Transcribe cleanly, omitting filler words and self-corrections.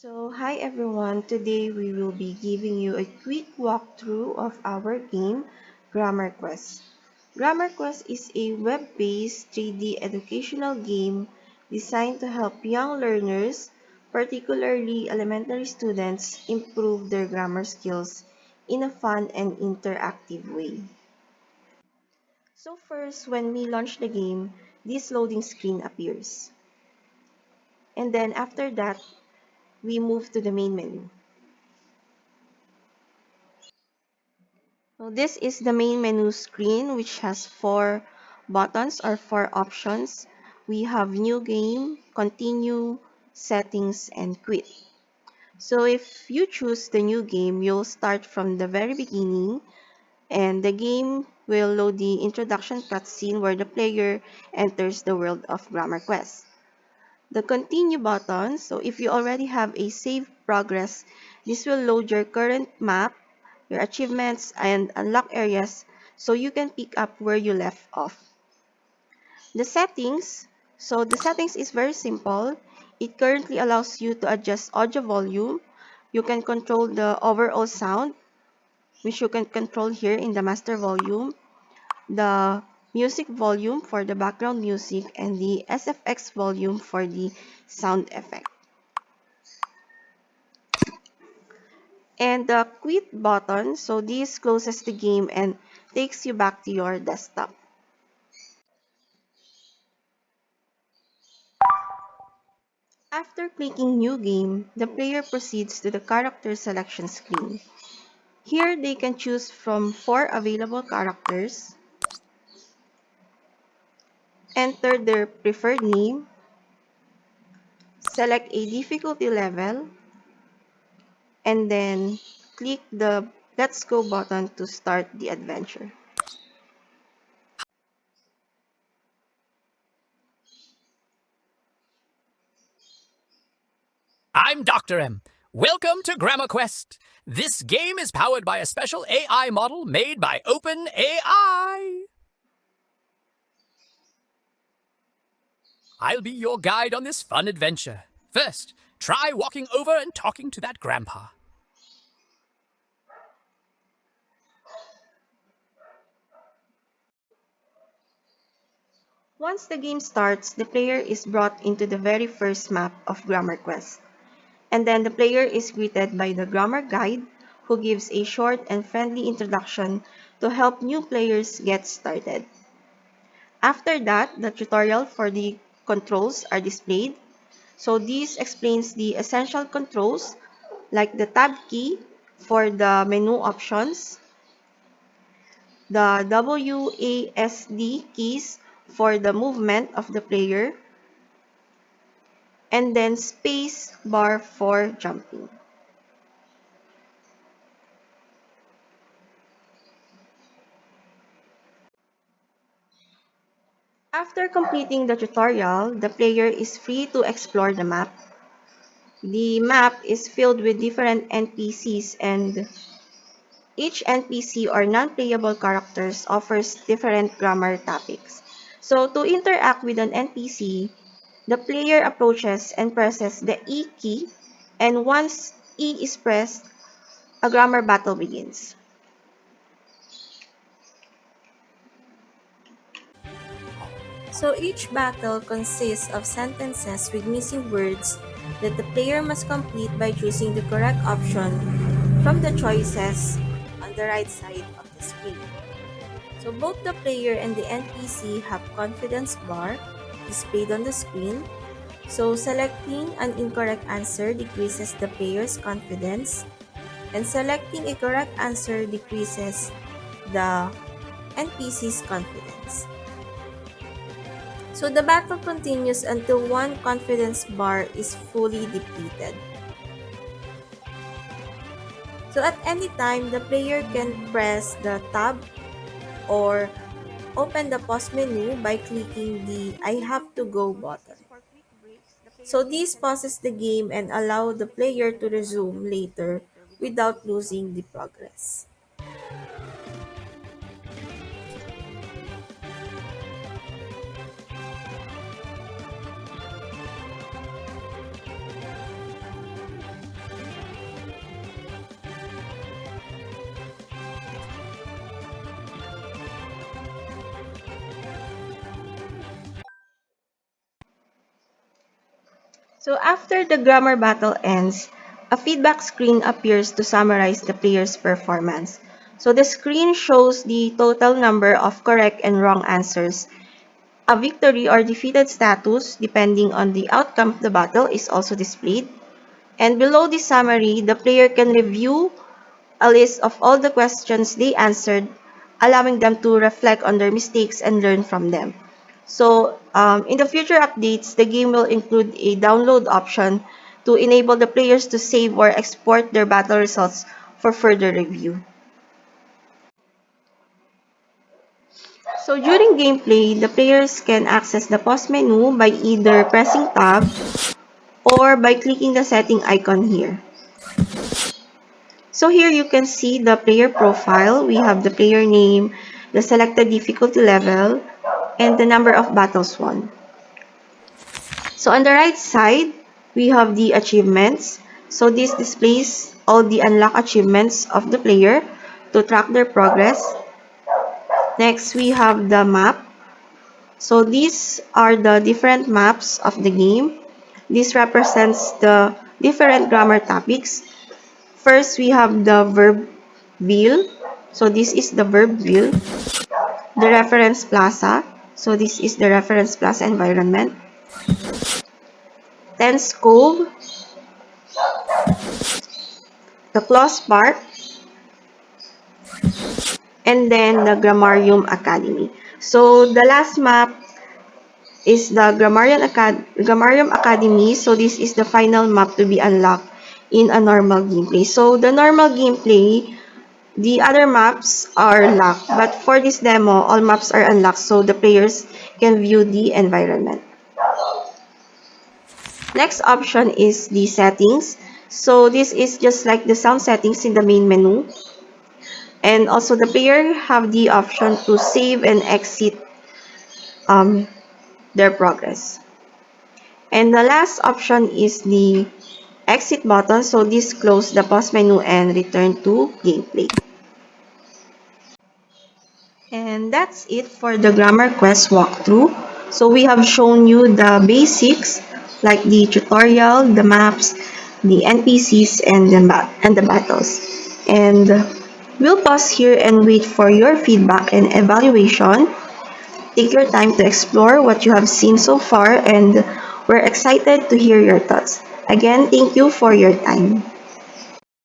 Hi everyone. Today we will be giving you a quick walkthrough of our game, Grammar Quest. Grammar Quest is a web-based 3D educational game designed to help young learners, particularly elementary students, improve their grammar skills in a fun and interactive way. First, when we launch the game, this loading screen appears. And then after that, we move to the main menu. So this is the main menu screen, which has four buttons or four options. We have new game, continue, settings, and quit. So if you choose the new game, you'll start from the very beginning, and the game will load the introduction cutscene where the player enters the world of Grammar Quest. The continue button, so if you already have a save progress, this will load your current map, your achievements, and unlock areas so you can pick up where you left off. The settings, so the settings is very simple. It currently allows you to adjust audio volume. You can control the overall sound, which you can control here in the master volume, the music volume for the background music, and the SFX volume for the sound effect. And the quit button, so this closes the game and takes you back to your desktop. After clicking new game, the player proceeds to the character selection screen. Here they can choose from four available characters, enter their preferred name, select a difficulty level, and then click the Let's Go button to start the adventure. I'm Dr. M. Welcome to Grammar Quest. This game is powered by a special AI model made by OpenAI. I'll be your guide on this fun adventure. First, try walking over and talking to that grandpa. Once the game starts, the player is brought into the very first map of Grammar Quest. And then the player is greeted by the grammar guide who gives a short and friendly introduction to help new players get started. After that, the tutorial for the controls are displayed. So this explains the essential controls like the tab key for the menu options, the WASD keys for the movement of the player, and then space bar for jumping. After completing the tutorial, the player is free to explore the map. The map is filled with different NPCs, and each NPC or non-playable characters offers different grammar topics. So to interact with an NPC, the player approaches and presses the E key, and once E is pressed, a grammar battle begins. So each battle consists of sentences with missing words that the player must complete by choosing the correct option from the choices on the right side of the screen. So both the player and the NPC have confidence bar displayed on the screen. So selecting an incorrect answer decreases the player's confidence, and selecting a correct answer decreases the NPC's confidence. So the battle continues until one confidence bar is fully depleted. So at any time, the player can press the tab or open the pause menu by clicking the I have to go button. So this pauses the game and allow the player to resume later without losing the progress. So after the grammar battle ends, a feedback screen appears to summarize the player's performance. So the screen shows the total number of correct and wrong answers. A victory or defeated status, depending on the outcome of the battle, is also displayed. And below the summary, the player can review a list of all the questions they answered, allowing them to reflect on their mistakes and learn from them. So, in the future updates, the game will include a download option to enable the players to save or export their battle results for further review. So, during gameplay, the players can access the pause menu by either pressing tab or by clicking the setting icon here. So here you can see the player profile. We have the player name, the selected difficulty level, and the number of battles won. So on the right side, we have the achievements. So this displays all the unlocked achievements of the player to track their progress. Next, we have the map. So these are the different maps of the game. This represents the different grammar topics. First, we have the verb wheel. So this is the verb wheel. The reference plaza. So this is the reference plaza environment. Tense Cove, the clause park, and then the Grammarium Academy. So the last map is the Grammarium Academy. So this is the final map to be unlocked in a normal gameplay. So the normal gameplay, the other maps are locked, but for this demo, all maps are unlocked so the players can view the environment. Next option is the settings. So this is just like the sound settings in the main menu. And also the player have the option to save and exit their progress. And the last option is the exit button. So this close the pause menu and return to gameplay. And that's it for the Grammar Quest walkthrough. So we have shown you the basics like the tutorial, the maps, the NPCs, and the battles. And we'll pause here and wait for your feedback and evaluation. Take your time to explore what you have seen so far, and we're excited to hear your thoughts. Again, thank you for your time.